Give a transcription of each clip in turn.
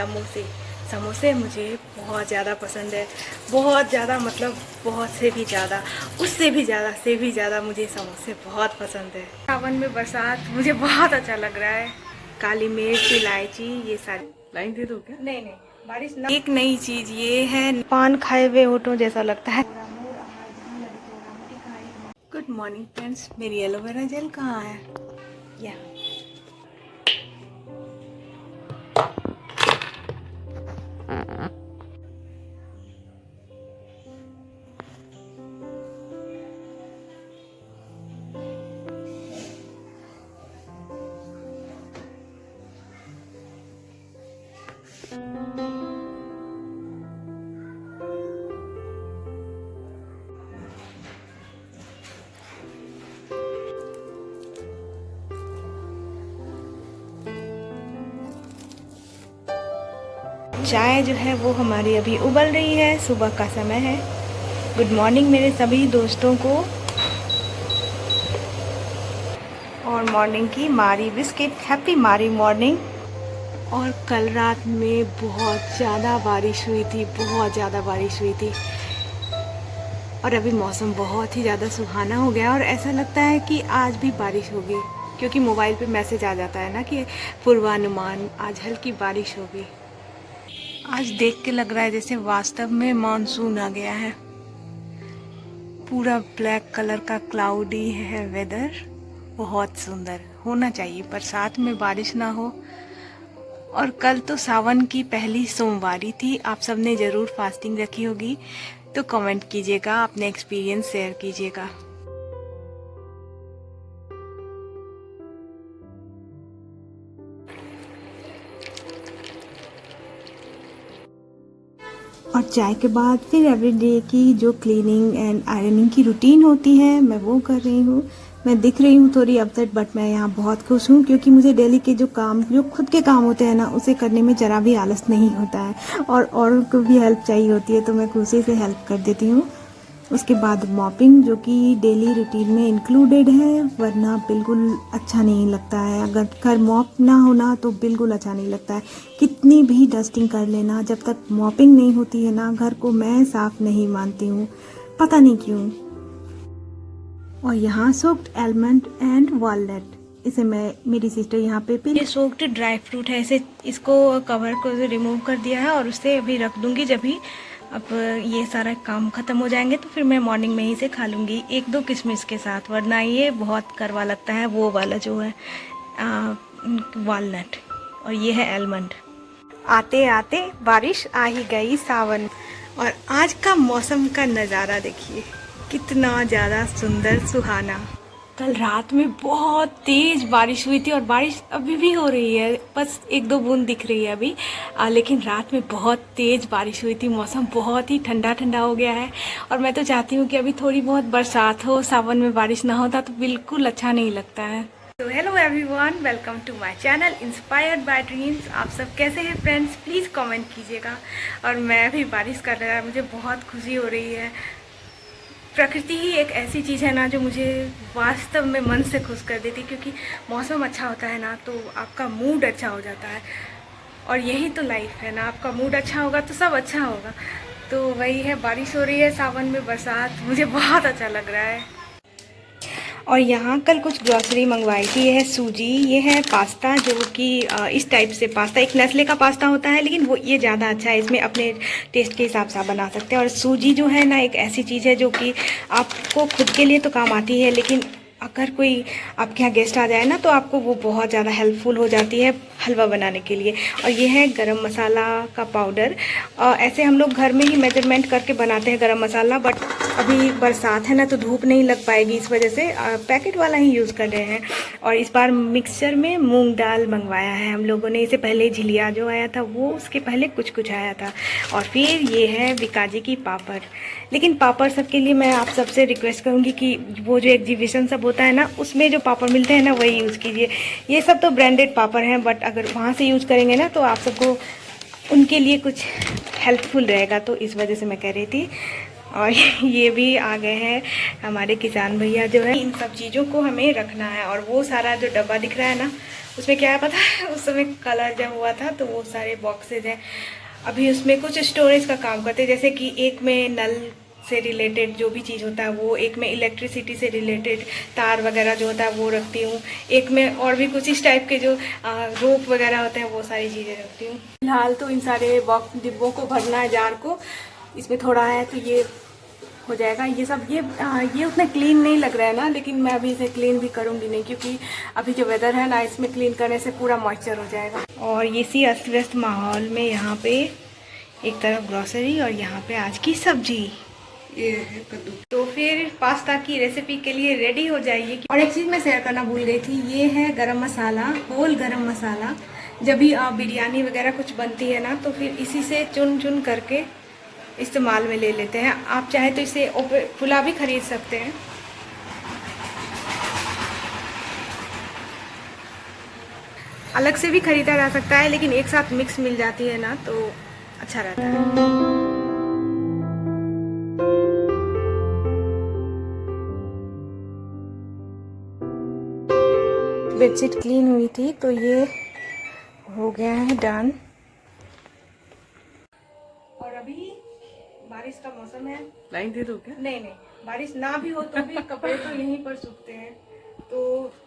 समोसे। समोसे मुझे बहुत ज़्यादा पसंद है, बहुत ज़्यादा, मतलब बहुत से भी ज़्यादा, उससे भी ज़्यादा से भी ज़्यादा मुझे समोसे बहुत पसंद है। सावन में बरसात मुझे बहुत अच्छा लग रहा है। काली मिर्च, इलायची, ये सारी लाइन दे दो क्या? नहीं नहीं, बारिश ना। एक नई चीज़ ये है, पान खाए हुए होठों जैसा लगता है। गुड मॉर्निंग फ्रेंड्स, मेरी एलोवेरा जेल कहाँ है? यहाँ। चाय जो है वो हमारी अभी उबल रही है, सुबह का समय है। गुड मॉर्निंग मेरे सभी दोस्तों को। और मॉर्निंग की मारी बिस्किट, हैप्पी मारी मॉर्निंग। और कल रात में बहुत ज़्यादा बारिश हुई थी, बहुत ज़्यादा बारिश हुई थी। और अभी मौसम बहुत ही ज़्यादा सुहाना हो गया और ऐसा लगता है कि आज भी बारिश होगी, क्योंकि मोबाइल पे मैसेज आ जाता है ना कि पूर्वानुमान, आज हल्की बारिश होगी। आज देख के लग रहा है जैसे वास्तव में मानसून आ गया है। पूरा ब्लैक कलर का क्लाउडी है वेदर, बहुत सुंदर होना चाहिए, बरसात में बारिश ना हो। और कल तो सावन की पहली सोमवारी थी, आप सबने ज़रूर फास्टिंग रखी होगी, तो कमेंट कीजिएगा, अपने एक्सपीरियंस शेयर कीजिएगा। और चाय के बाद फिर एवरीडे की जो क्लीनिंग एंड आयरनिंग की रूटीन होती है, मैं वो कर रही हूँ। मैं दिख रही हूँ थोड़ी अपसेट, बट मैं यहाँ बहुत खुश हूँ, क्योंकि मुझे डेली के जो काम, जो खुद के काम होते हैं ना, उसे करने में ज़रा भी आलस नहीं होता है। और को भी हेल्प चाहिए होती है तो मैं खुशी से हेल्प कर देती हूँ। उसके बाद मॉपिंग, जो कि डेली रूटीन में इंक्लूडेड है, वरना बिल्कुल अच्छा नहीं लगता है। अगर घर मॉप ना होना तो बिल्कुल अच्छा नहीं लगता है। कितनी भी डस्टिंग कर लेना, जब तक मॉपिंग नहीं होती है ना, घर को मैं साफ नहीं मानती हूँ, पता नहीं क्यों। और यहाँ सोक्ड आलमंड एंड वॉलनट, इसे मैं, मेरी सिस्टर यहाँ पे ये सोक्ड ड्राई फ्रूट है, इसे, इसको कवर को रिमूव कर दिया है और उससे अभी रख दूंगी। जब भी अब ये सारा काम ख़त्म हो जाएंगे तो फिर मैं मॉर्निंग में ही इसे खा लूँगी, एक दो किशमिश के साथ, वरना ये बहुत कड़वा लगता है, वो वाला जो है वॉलनट। और ये है आलमंड। आते आते बारिश आ ही गई, सावन। और आज का मौसम का नज़ारा देखिए, कितना ज़्यादा सुंदर सुहाना। कल रात में बहुत तेज़ बारिश हुई थी और बारिश अभी भी हो रही है, बस एक दो बूंद दिख रही है अभी। लेकिन रात में बहुत तेज़ बारिश हुई थी, मौसम बहुत ही ठंडा ठंडा हो गया है। और मैं तो चाहती हूँ कि अभी थोड़ी बहुत बरसात हो, सावन में बारिश ना होता तो बिल्कुल अच्छा नहीं लगता है। तो hello everyone, welcome to my channel inspired by dreams. आप सब कैसे हैं फ्रेंड्स, प्लीज़ कमेंट कीजिएगा। और मैं भी बारिश कर रहा है, मुझे बहुत खुशी हो रही है। प्रकृति ही एक ऐसी चीज़ है ना जो मुझे वास्तव में मन से खुश कर देती, क्योंकि मौसम अच्छा होता है ना तो आपका मूड अच्छा हो जाता है। और यही तो लाइफ है ना, आपका मूड अच्छा होगा तो सब अच्छा होगा। तो वही है, बारिश हो रही है, सावन में बरसात, मुझे बहुत अच्छा लग रहा है। और यहाँ कल कुछ ग्रॉसरी मंगवाई थी। ये है सूजी, ये है पास्ता, जो कि इस टाइप से पास्ता, एक नेस्ले का पास्ता होता है, लेकिन वो ये ज़्यादा अच्छा है, इसमें अपने टेस्ट के हिसाब से आप बना सकते हैं। और सूजी जो है ना, एक ऐसी चीज़ है जो कि आपको खुद के लिए तो काम आती है, लेकिन अगर कोई आपके यहाँ गेस्ट आ जाए ना तो आपको वो बहुत ज़्यादा हेल्पफुल हो जाती है हलवा बनाने के लिए। और ये है गरम मसाला का पाउडर। ऐसे हम लोग घर में ही मेजरमेंट करके बनाते हैं गरम मसाला, बट अभी बरसात है ना तो धूप नहीं लग पाएगी, इस वजह से पैकेट वाला ही यूज़ कर रहे हैं। और इस बार मिक्सचर में मूंग दाल मंगवाया है हम लोगों ने। इससे पहले झिलिया जो आया था वो, उसके पहले कुछ कुछ आया था। और फिर ये है विकाजी की पापड़। लेकिन पापड़ सबके लिए मैं आप सबसे रिक्वेस्ट करूँगी कि वो जो एग्जीबिशन सब होता है ना, उसमें जो पापड़ मिलते हैं ना वही यूज़ कीजिए। ये सब तो ब्रांडेड पापड़ हैं, बट अगर वहाँ से यूज़ करेंगे ना तो आप सबको उनके लिए कुछ हेल्पफुल रहेगा, तो इस वजह से मैं कह रही थी। और ये भी आ गए हैं हमारे किसान भैया जो है, इन सब चीज़ों को हमें रखना है। और वो सारा जो डब्बा दिख रहा है ना, उसमें क्या है पता है, उस समय कलर जब हुआ था तो वो सारे बॉक्सेज हैं, अभी उसमें कुछ स्टोरेज का काम करते हैं, जैसे कि एक में नल से रिलेटेड जो भी चीज़ होता है वो, एक में इलेक्ट्रिसिटी से रिलेटेड तार वगैरह जो होता है वो रखती हूँ, एक में और भी कुछ इस टाइप के जो रोप वगैरह होते हैं वो सारी चीज़ें रखती हूँ। फिलहाल तो इन सारे बॉक्स डिब्बों को भरना है, जार को, इसमें थोड़ा है तो ये हो जाएगा। ये सब ये उतना क्लीन नहीं लग रहा है ना, लेकिन मैं अभी इसे क्लीन भी करूँगी नहीं, क्योंकि अभी जो वेदर है ना, इसमें क्लीन करने से पूरा मॉइस्चर हो जाएगा। और इसी अस्त व्यस्त माहौल में यहाँ पे एक तरफ ग्रॉसरी और यहाँ पे आज की सब्जी, ये है कद्दू। तो फिर पास्ता की रेसिपी के लिए रेडी हो जाइए। और एक चीज़ मैं शेयर करना भूल गई थी, ये है गरम मसाला, होल गरम मसाला। जब भी बिरयानी वगैरह कुछ बनती है ना, तो फिर इसी से चुन चुन करके इस्तेमाल में ले लेते हैं। आप चाहे तो इसे खुला भी खरीद सकते हैं। अलग से भी खरीदा जा सकता है, लेकिन एक साथ मिक्स मिल जाती है ना तो अच्छा रहता है। बेडशीट क्लीन हुई थी तो ये हो गया है डन। और अभी बारिश का मौसम है। लाइन दे दो क्या? नहीं, बारिश ना भी हो तो भी कपड़े तो यहीं पर सूखते हैं। तो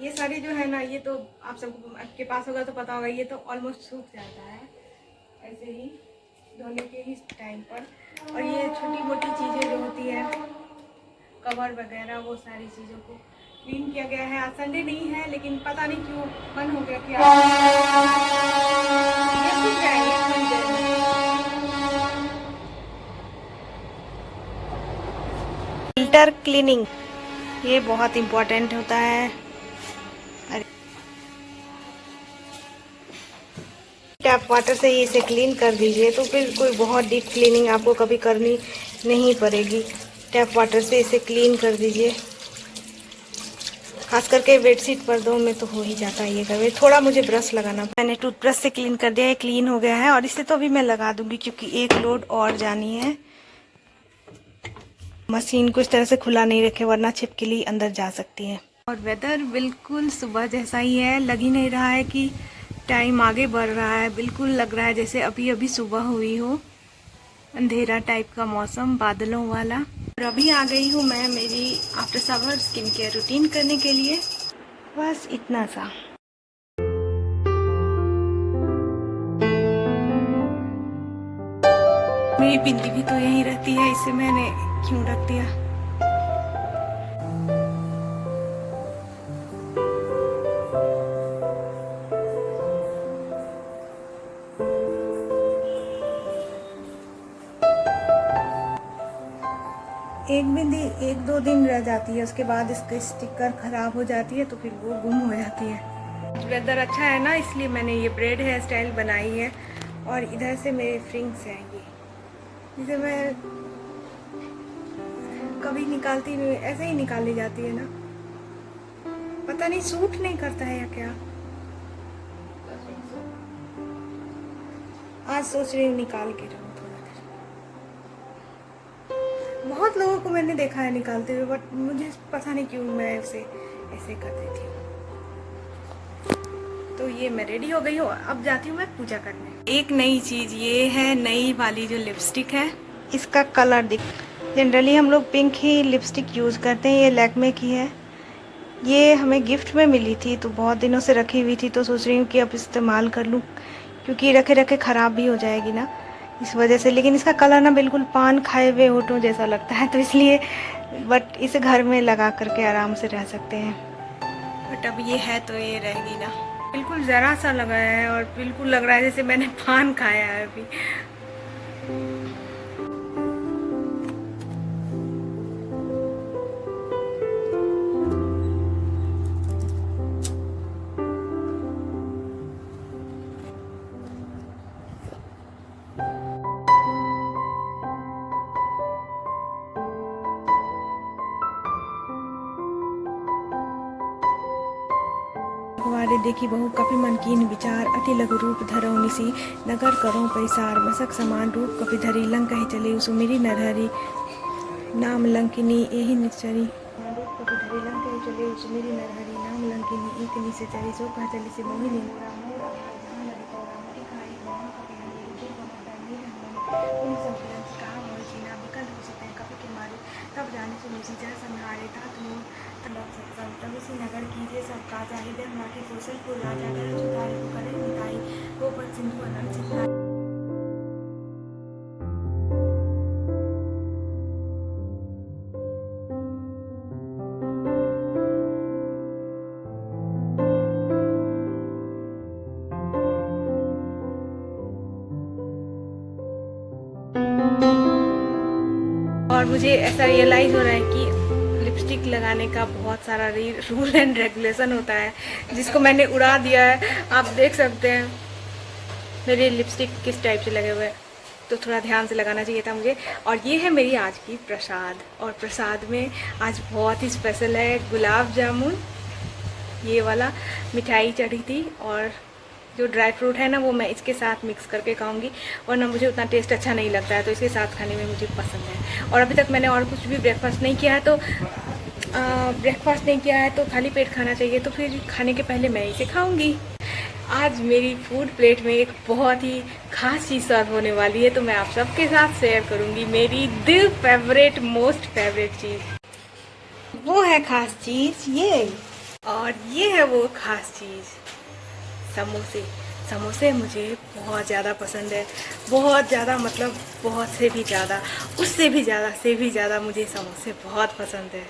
ये सारे जो है ना, ये तो आप सबको आपके पास होगा तो पता होगा, ये तो ऑलमोस्ट सूख जाता है ऐसे ही धोने के ही टाइम पर। और ये छोटी मोटी चीज़ें जो होती है, कवर वगैरह, वो सारी चीज़ों को क्लीन किया गया है। आज संडे नहीं है, लेकिन पता नहीं क्यों मन हो गया कि ये सूख जाएंगे थोड़ी देर में। फिल्टर क्लीनिंग ये बहुत इम्पोर्टेंट होता है। टैप वाटर से ही इसे क्लीन कर दीजिए, तो फिर कोई बहुत डीप क्लीनिंग आपको कभी करनी नहीं पड़ेगी। टैप वाटर से इसे क्लीन कर दीजिए। खास करके बेडशीट पर्दों में तो हो ही जाता है ये कभी। थोड़ा मुझे ब्रश लगाना, मैंने टूथब्रश से क्लीन कर दिया है, क्लीन हो गया है। और इसे तो अभी मैं लगा दूंगी, क्योंकि एक लोड और जानी है। मशीन को इस तरह से खुला नहीं रखे, वरना छिपकली अंदर जा सकती है। और वेदर बिल्कुल सुबह जैसा ही है, लग ही नहीं रहा है कि टाइम आगे बढ़ रहा है। बिल्कुल लग रहा है जैसे अभी अभी सुबह हुई हो, अंधेरा टाइप का मौसम, बादलों वाला। और अभी आ गई हूँ मैं मेरी after shower skin care routine करने के लिए। बस इतना सा। मेरी बिंदी भी तो यहीं रहती है, इसे मैंने क्यों रख दिया। एक बिंदी 1-2 दिन रह जाती है, उसके बाद इसकी स्टिकर खराब हो जाती है, तो फिर वो गुम हो जाती है। वेदर अच्छा है ना, इसलिए मैंने ये ब्रेड हेयर स्टाइल बनाई है। और इधर से मेरे फ्रिंग्स हैं ये, जिसे मैं कभी निकालती नहीं, ऐसे ही निकाली जाती है ना, पता नहीं सूट नहीं करता है या क्या। आज सोच रही हूँ निकाल के रहूँ थोड़ा देर। बहुत लोगों को मैंने देखा है निकालते हुए, बट मुझे पता नहीं क्यों मैं उसे ऐसे कर देती हूँ। तो ये मैं रेडी हो गई हूँ, अब जाती हूँ मैं पूजा करने। एक नई चीज़ ये है, नई वाली जो लिपस्टिक है, इसका कलर जनरली हम लोग पिंक ही लिपस्टिक यूज़ करते हैं। ये लैक्मे की है, ये हमें गिफ्ट में मिली थी, तो बहुत दिनों से रखी हुई थी, तो सोच रही हूँ कि अब इस्तेमाल कर लूँ, क्योंकि रखे रखे ख़राब भी हो जाएगी ना, इस वजह से। लेकिन इसका कलर ना बिल्कुल पान खाए हुए होठों जैसा लगता है, तो इसलिए बट इसे घर में लगा करके आराम से रह सकते हैं। बट अब ये है तो ये रहेगी ना। बिल्कुल ज़रा सा लगाया है और बिल्कुल लग रहा है जैसे मैंने पान खाया है अभी। हमारे देखी बहु कपि मन कीन विचार, अति लघु रूप धरो निसी, नगर करो पैसार, मसक समान रूप कपि धरी, लंक कही चले सुमिरी नरहरी, नाम लंकिनी एहि निचरी। रूप कपि धरी लंक कही चले सुमिरी नरहरी, नाम लांग लंकिनी इकनी से चली सो कह चली से मोहिनी मोरा मोरा जहाँ लड़ी तोरा मोटी खाई वहाँ कभी मेरी जो बनाता नीर हमने उन सब ग्रंथ कहा मोर जीना बिकल हो सकते हैं कभी के मारे तब जाने से मुझे जा संहारे था तुम तलब सत्संग तब इसी नगर कीजिए सब का चाहिए हम राखी कौशलपुर राजा कर चुतारे को करे निताई वो पर सिंधु अनंत चितनाई। और मुझे ऐसा रियलाइज़ हो रहा है कि लिपस्टिक लगाने का बहुत सारा रूल एंड रेगुलेशन होता है जिसको मैंने उड़ा दिया है। आप देख सकते हैं मेरे लिपस्टिक किस टाइप से लगे हुए हैं, तो थोड़ा ध्यान से लगाना चाहिए था मुझे। और ये है मेरी आज की प्रसाद, और प्रसाद में आज बहुत ही स्पेशल है गुलाब जामुन, ये वाला मिठाई चढ़ी थी, और जो ड्राई फ्रूट है ना वो मैं इसके साथ मिक्स करके खाऊंगी, वरना मुझे उतना टेस्ट अच्छा नहीं लगता है, तो इसके साथ खाने में मुझे पसंद है। और अभी तक मैंने और कुछ भी ब्रेकफास्ट नहीं किया है, तो खाली पेट खाना चाहिए, तो फिर खाने के पहले मैं इसे खाऊंगी। आज मेरी फूड प्लेट में एक बहुत ही खास चीज़ सर्व होने वाली है, तो मैं आप सबके साथ शेयर करूंगी मेरी दिल फेवरेट मोस्ट फेवरेट चीज़। वो है खास चीज़ ये, और ये है वो खास चीज़ समोसे। समोसे मुझे बहुत ज़्यादा पसंद है, बहुत ज़्यादा, मतलब बहुत से भी ज़्यादा, उससे भी ज़्यादा से भी ज़्यादा मुझे समोसे बहुत पसंद है।